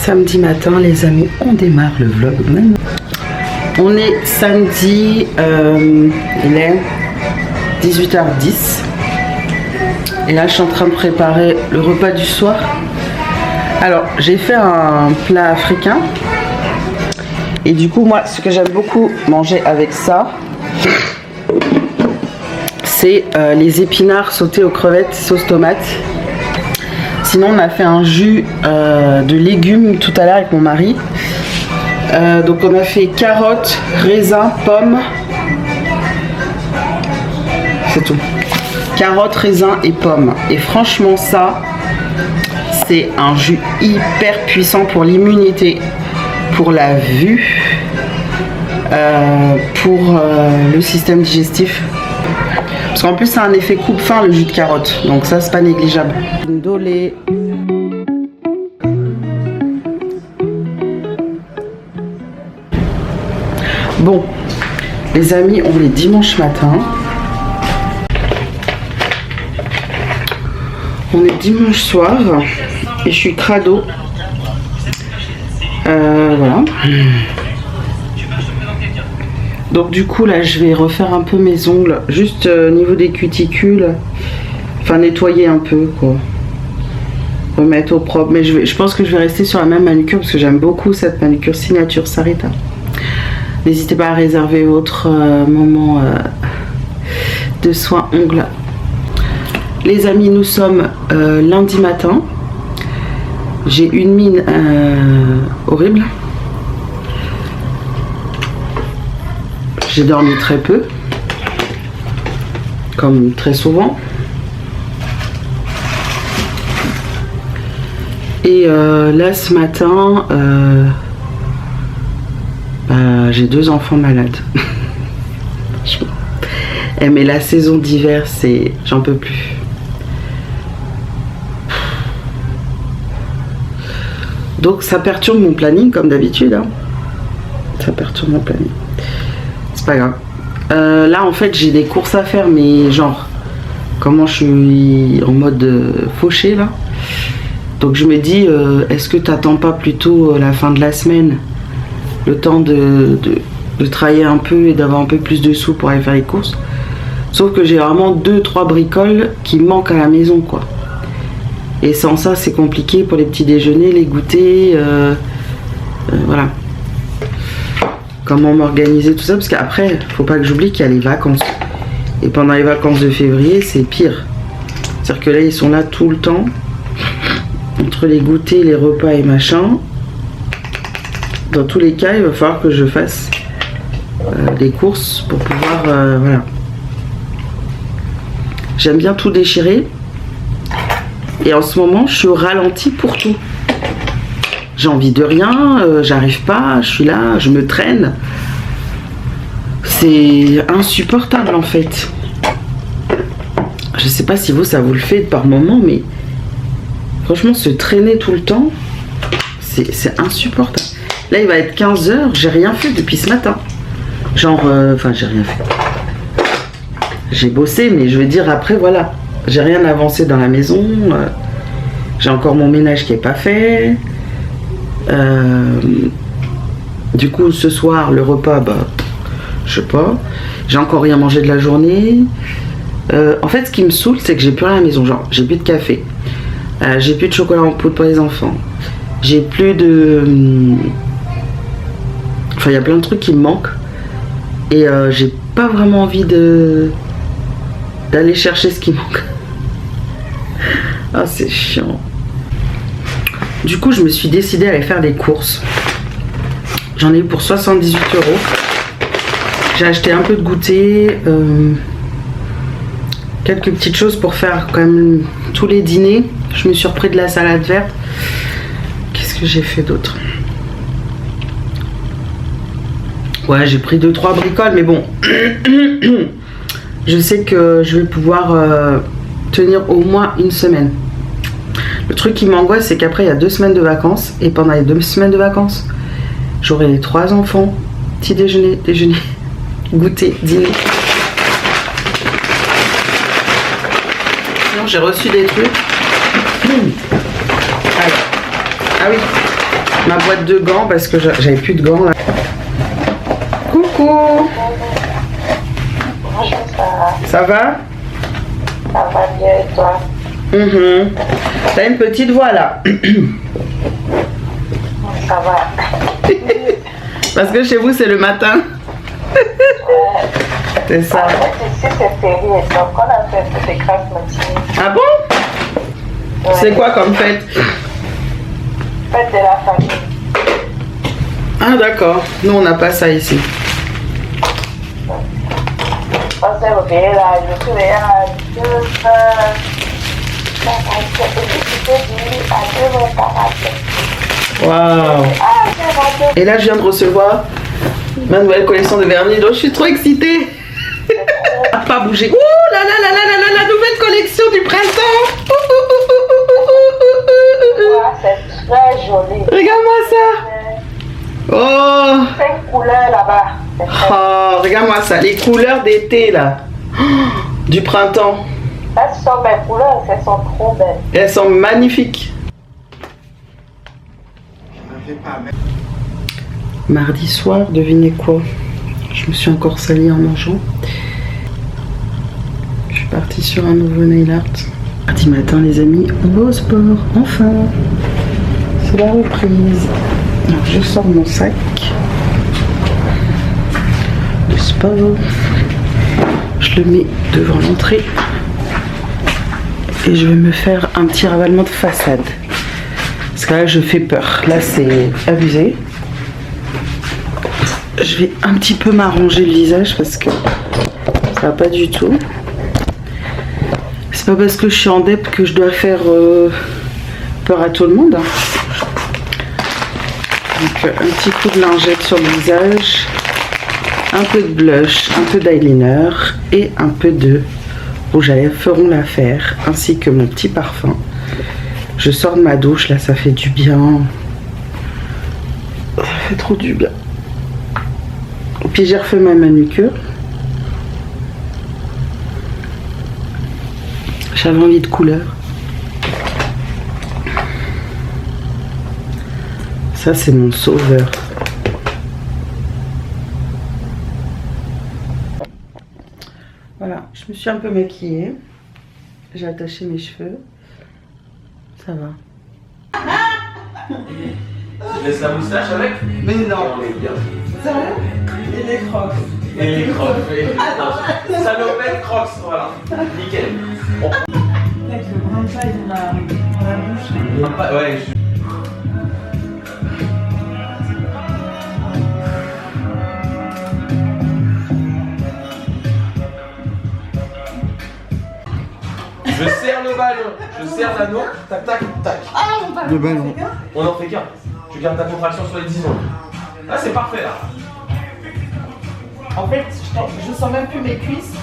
Samedi matin, les amis, on démarre le vlog maintenant. On est samedi, il est 18h10. Et là, je suis en train de préparer le repas du soir. Alors, j'ai fait un plat africain. Et du coup, moi, ce que j'aime beaucoup manger avec ça, c'est les épinards sautés aux crevettes, sauce tomate. Sinon, on a fait un jus de légumes tout à l'heure avec mon mari. Donc, on a fait carottes, raisins, pommes. C'est tout. Carottes, raisins et pommes. Et franchement, ça, c'est un jus hyper puissant pour l'immunité, pour la vue, pour le système digestif. Parce qu'en plus, ça a un effet coupe-faim, le jus de carotte. Donc ça, c'est pas négligeable. Ndolé. Bon, les amis, on est dimanche matin. On est dimanche soir. Et je suis crado. Voilà. Donc du coup là je vais refaire un peu mes ongles, juste au niveau des cuticules, enfin nettoyer un peu quoi, remettre au propre. Mais je pense que je vais rester sur la même manucure parce que j'aime beaucoup cette manucure signature Sarita. N'hésitez pas à réserver votre moment de soins ongles. Les amis, nous sommes lundi matin. J'ai une mine horrible. J'ai dormi très peu, comme très souvent. Et là, ce matin, j'ai 2 enfants malades. Mais la saison d'hiver, c'est... J'en peux plus. Donc, ça perturbe mon planning, comme d'habitude. Hein. Ça perturbe mon planning. C'est pas grave. Là en fait j'ai des courses à faire, mais genre comment je suis en mode fauché là, donc je me dis est-ce que t'attends pas plutôt la fin de la semaine, le temps de travailler un peu et d'avoir un peu plus de sous pour aller faire les courses. Sauf que j'ai vraiment 2-3 bricoles qui manquent à la maison quoi, et sans ça c'est compliqué pour les petits déjeuners, les goûters, voilà. Comment m'organiser tout ça, parce qu'après faut pas que j'oublie qu'il y a les vacances, et pendant les vacances de février c'est pire, c'est à dire que là ils sont là tout le temps entre les goûters, les repas et machin. Dans tous les cas il va falloir que je fasse les courses pour pouvoir voilà. J'aime bien tout déchirer et en ce moment je suis au ralenti pour tout. J'ai envie de rien, j'arrive pas, je suis là, je me traîne. C'est insupportable en fait. Je sais pas si vous, ça vous le fait par moment, mais franchement, se traîner tout le temps, c'est insupportable. Là, il va être 15h, j'ai rien fait depuis ce matin. Genre, enfin, j'ai rien fait. J'ai bossé, mais je veux dire, après, voilà. J'ai rien avancé dans la maison. J'ai encore mon ménage qui est pas fait. Du coup ce soir le repas, bah je sais pas, j'ai encore rien mangé de la journée. En fait ce qui me saoule c'est que j'ai plus rien à la maison, genre j'ai plus de café, j'ai plus de chocolat en poudre pour les enfants, j'ai plus de enfin il y a plein de trucs qui me manquent et j'ai pas vraiment envie d'aller chercher ce qui manque. Ah c'est chiant. Du coup, je me suis décidée à aller faire des courses. J'en ai eu pour 78 €. J'ai acheté un peu de goûter, quelques petites choses pour faire quand même tous les dîners. Je me suis repris de la salade verte. Qu'est-ce que j'ai fait d'autre? Ouais, j'ai pris 2-3 bricoles, mais bon. Je sais que je vais pouvoir tenir au moins une semaine. Le truc qui m'angoisse, c'est qu'après il y a 2 semaines de vacances, et pendant les 2 semaines de vacances, j'aurai les 3 enfants, petit déjeuner, goûter, dîner. Sinon j'ai reçu des trucs. Alors, ah oui, ma boîte de gants parce que j'avais plus de gants là. Coucou. Bonjour, Sarah. Ça va? Ça va bien et toi? T'as une petite voix là. Ça va. Parce que chez vous c'est le matin. C'est ça. En fait, ici c'est férié, donc on a fait un peu de grâce matinée. Ah bon? Ouais. C'est quoi comme fête? Fête de la famille. Ah d'accord. Nous on n'a pas ça ici. On s'est réveillé là, je suis réveillée à 2h. Waouh. Et là je viens de recevoir ma nouvelle collection de vernis, donc je suis trop excitée. Pas bouger. Ouh là là là là là là, la nouvelle collection du printemps. C'est très joli. Regarde-moi ça. Oh. 5 couleurs là-bas. Oh, regarde-moi ça, les couleurs d'été là. Du printemps. Là, ce sont mes couleurs, elles sont trop belles. Et elles sont magnifiques. Mardi soir, devinez quoi? Je me suis encore salie en mangeant. Je suis partie sur un nouveau nail art. Mardi matin, les amis, on va au sport. Enfin, c'est la reprise. Alors, je sors mon sac de sport. Je le mets devant l'entrée. Et je vais me faire un petit ravalement de façade. Parce que là, je fais peur. Là, c'est abusé. Je vais un petit peu m'arranger le visage parce que ça va pas du tout. C'est pas parce que je suis en dep que je dois faire peur à tout le monde. Donc, un petit coup de lingette sur le visage. Un peu de blush, un peu d'eyeliner et un peu de rouge à lèvres feront l'affaire, ainsi que mon petit parfum. Je sors de ma douche, là ça fait du bien. Ça fait trop du bien. Puis j'ai refait ma manucure. J'avais envie de couleur. Ça c'est mon sauveur. Voilà, je me suis un peu maquillée. J'ai attaché mes cheveux. Ça va. Tu laisses la moustache avec? Mais non. On est bien. Sérieux? Et les crocs. Et les crocs. Salopette crocs, voilà. Nickel. Avec le brin de paille dans la bouche. Ouais, je serre le ballon, je serre l'anneau, tac tac tac. Ah, mon ballon. Le ballon. On en fait qu'un. Tu gardes ta contraction sur les 10 secondes. Là c'est parfait là. En fait, je sens même plus mes cuisses.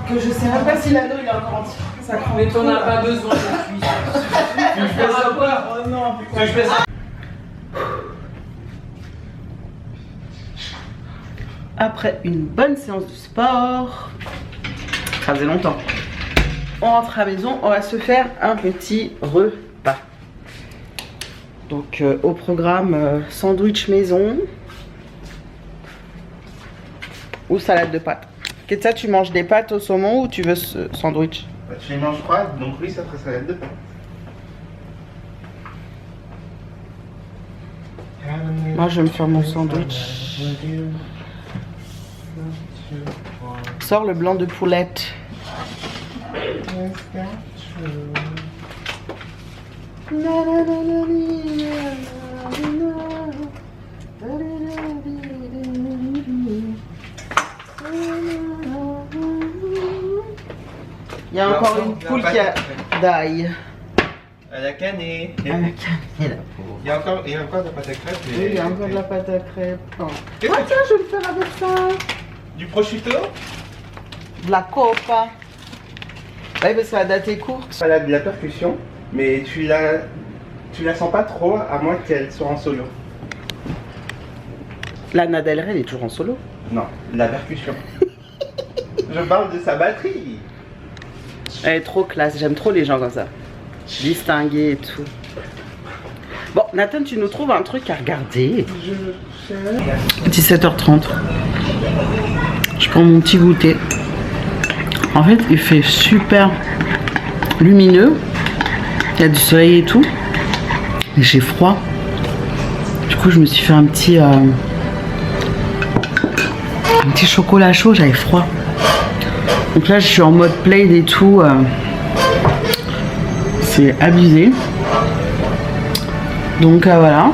Que je sais même pas si l'anneau il est encore entier. Ça craint. Mais t'en as pas besoin de cuisses. Tu fais ça quoi? Oh non, Tu fais ça? Après une bonne séance de sport, ça faisait longtemps. On rentre à la maison, on va se faire un petit repas. Donc au programme sandwich maison ou salade de pâtes. Ketsa, tu manges des pâtes au saumon ou tu veux ce sandwich? Tu les manges froides, donc oui, ça ferait salade de pâtes. Moi, je vais me faire mon sandwich. Sors le blanc de poulette. Il y a encore une poule qui a d'ail. À la cannée. À la cannelle. Il y a encore de la pâte à crêpes. Oui, il y a encore de la pâte à crêpes. Oh. Qu'est-ce Ah que tiens, je vais me faire avec ça. Du prosciutto? De la copa. Oui, parce que la date est courte. Elle a de la percussion, mais tu la sens pas trop, à moins qu'elle soit en solo. Lana Del Rey, elle est toujours en solo. Non, la percussion. Je parle de sa batterie. Elle est trop classe, j'aime trop les gens comme ça. Distingués et tout. Bon, Nathan, tu nous trouves un truc à regarder. 17h30. Je prends mon petit goûter. En fait, il fait super lumineux. Il y a du soleil et tout. Et j'ai froid. Du coup, je me suis fait un petit chocolat chaud. J'avais froid. Donc là, je suis en mode plaid et tout. C'est abusé. Donc voilà.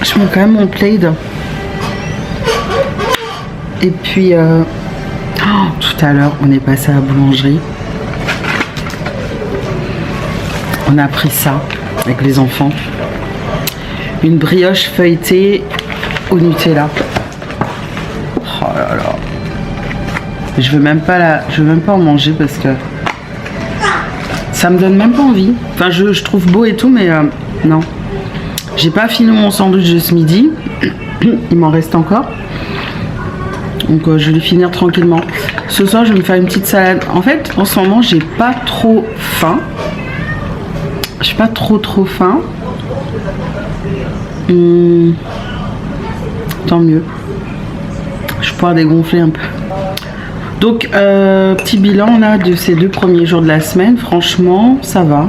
Je mets quand même mon plaid. Et puis, tout à l'heure, on est passé à la boulangerie. On a pris ça avec les enfants. Une brioche feuilletée au Nutella. Oh là là. Je veux même pas en manger parce que ça me donne même pas envie. Enfin, je trouve beau et tout, mais non. J'ai pas fini mon sandwich de ce midi. Il m'en reste encore. Donc je vais finir tranquillement. Ce soir, je vais me faire une petite salade. En fait, en ce moment, j'ai pas trop faim. J'ai pas trop faim. Tant mieux. Je vais pouvoir dégonfler un peu. Donc, petit bilan là de ces 2 premiers jours de la semaine. Franchement, ça va.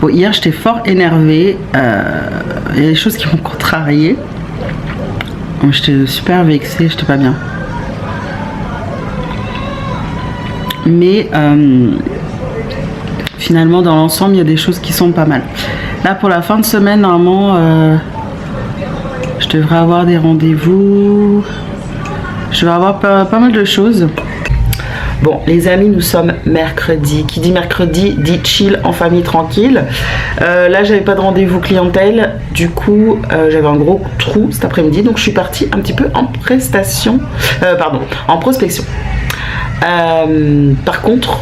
Bon, hier, j'étais fort énervée. Il y a des choses qui m'ont contrariée. J'étais super vexée, j'étais pas bien. Mais finalement, dans l'ensemble, il y a des choses qui sont pas mal. Là, pour la fin de semaine, normalement, je devrais avoir des rendez-vous. Je vais avoir pas mal de choses. Bon, les amis, nous sommes mercredi. Qui dit mercredi, dit chill en famille tranquille. Là, j'avais pas de rendez-vous clientèle. Du coup, j'avais un gros trou cet après-midi. Donc, je suis partie un petit peu en prestation. En prospection. Par contre,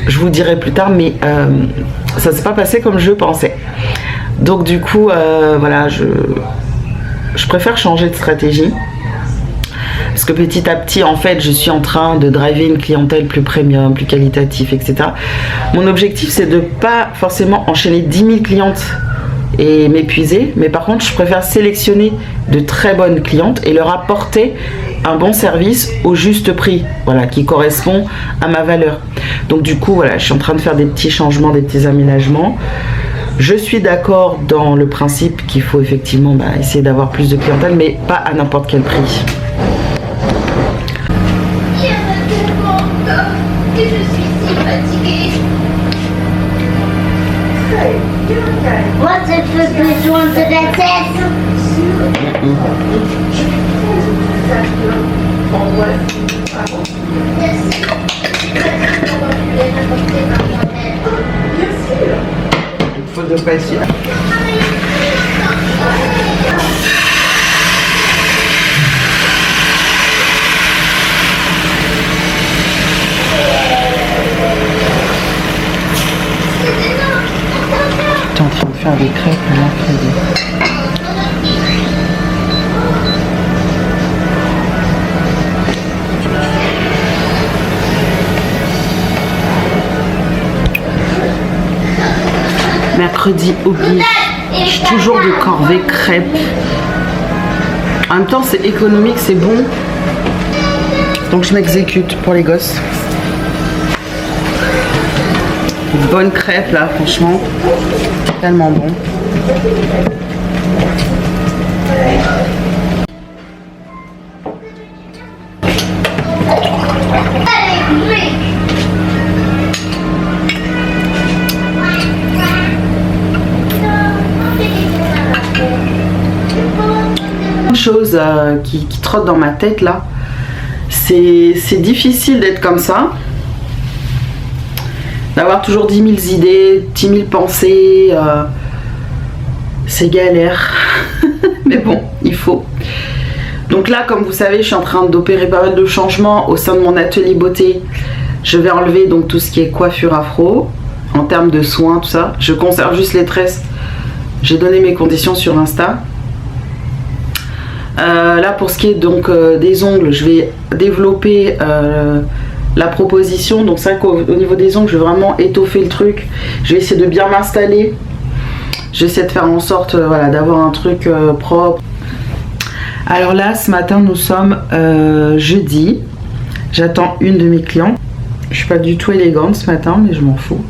je vous dirai plus tard, mais ça s'est pas passé comme je pensais. Donc, du coup, voilà, je préfère changer de stratégie. Parce que petit à petit, en fait, je suis en train de driver une clientèle plus premium, plus qualitative, etc. Mon objectif, c'est de pas forcément enchaîner 10 000 clientes et m'épuiser. Mais par contre, je préfère sélectionner de très bonnes clientes et leur apporter un bon service au juste prix, voilà, qui correspond à ma valeur. Donc du coup, voilà, je suis en train de faire des petits changements, des petits aménagements. Je suis d'accord dans le principe qu'il faut effectivement essayer d'avoir plus de clientèle, mais pas à n'importe quel prix. Je suis si fatiguée. Moi, j'ai besoin de la tête. Il faut de patience. En train de faire des crêpes le mercredi. Mercredi oblige. Je suis toujours de corvée crêpes. En même temps, c'est économique, c'est bon. Donc je m'exécute pour les gosses. Une bonne crêpe là, franchement. Tellement bon. Une chose qui trotte dans ma tête là, c'est difficile d'être comme ça. D'avoir toujours 10 000 idées, 10 000 pensées, c'est galère. Mais bon, il faut. Donc là, comme vous savez, je suis en train d'opérer pas mal de changements au sein de mon atelier beauté. Je vais enlever donc tout ce qui est coiffure afro, en termes de soins, tout ça. Je conserve juste les tresses. J'ai donné mes conditions sur Insta. Là, pour ce qui est donc des ongles, je vais développer la proposition. Donc c'est vrai qu'au niveau des ongles, je vais vraiment étoffer le truc. Je vais essayer de bien m'installer J'essaie de faire en sorte voilà, d'avoir un truc propre. Alors là, ce matin, nous sommes jeudi. J'attends une de mes clientes. Je suis pas du tout élégante ce matin, mais je m'en fous.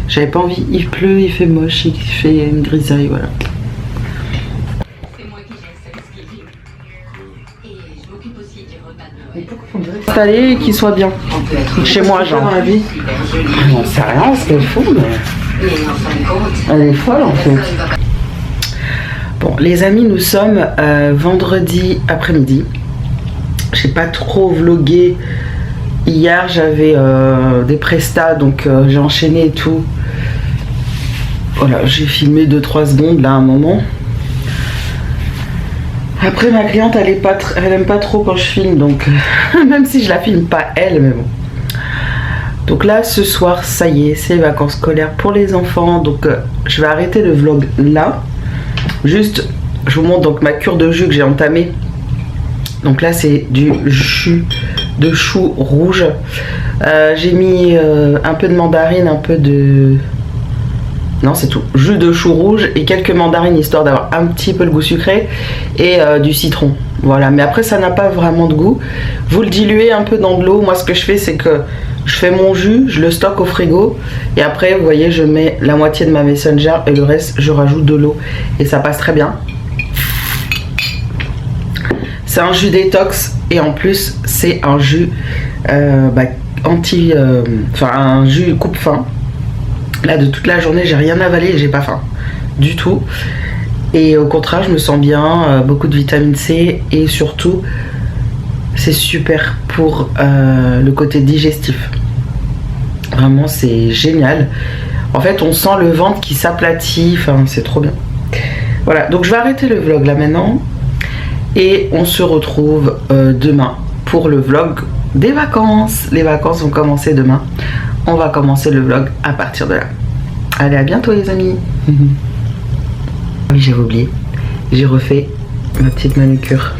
J'avais pas envie. Il pleut, il fait moche, il fait une grisaille, voilà. C'est moi qui gère cette escalier. Et je m'occupe aussi du repas de Noël. Installer et qu'il soit bien. Chez moi, genre. Dans la vie. J'en sais rien, ce qu'elle fout, mais. Elle est folle en fait. Bon, les amis, nous sommes vendredi après-midi. J'ai pas trop vlogué. Hier, j'avais des prestats, donc j'ai enchaîné et tout. Voilà, j'ai filmé 2-3 secondes là, à un moment. Après, ma cliente, elle aime pas trop quand je filme, donc même si je la filme pas elle, mais bon. Donc là, ce soir, ça y est, c'est les vacances scolaires pour les enfants, donc je vais arrêter le vlog là. Juste, je vous montre donc ma cure de jus que j'ai entamée. Donc là, c'est du jus de chou rouge. J'ai mis un peu de mandarine, un peu de... Non, c'est tout. Jus de chou rouge et quelques mandarines, histoire d'avoir un petit peu le goût sucré. Et du citron. Voilà, mais après, ça n'a pas vraiment de goût. Vous le diluez un peu dans de l'eau. Moi, ce que je fais, c'est que je fais mon jus, je le stocke au frigo. Et après, vous voyez, je mets la moitié de ma messenger et le reste, je rajoute de l'eau. Et ça passe très bien. C'est un jus détox et en plus c'est un jus un jus coupe-faim. Là de toute la journée j'ai rien avalé et j'ai pas faim du tout. Et au contraire je me sens bien, beaucoup de vitamine C et surtout c'est super pour le côté digestif. Vraiment c'est génial. En fait on sent le ventre qui s'aplatit, enfin c'est trop bien. Voilà, donc je vais arrêter le vlog là maintenant. Et on se retrouve demain pour le vlog des vacances. Les vacances vont commencer demain. On va commencer le vlog à partir de là. Allez, à bientôt les amis. Oui, j'avais oublié. J'ai refait ma petite manucure.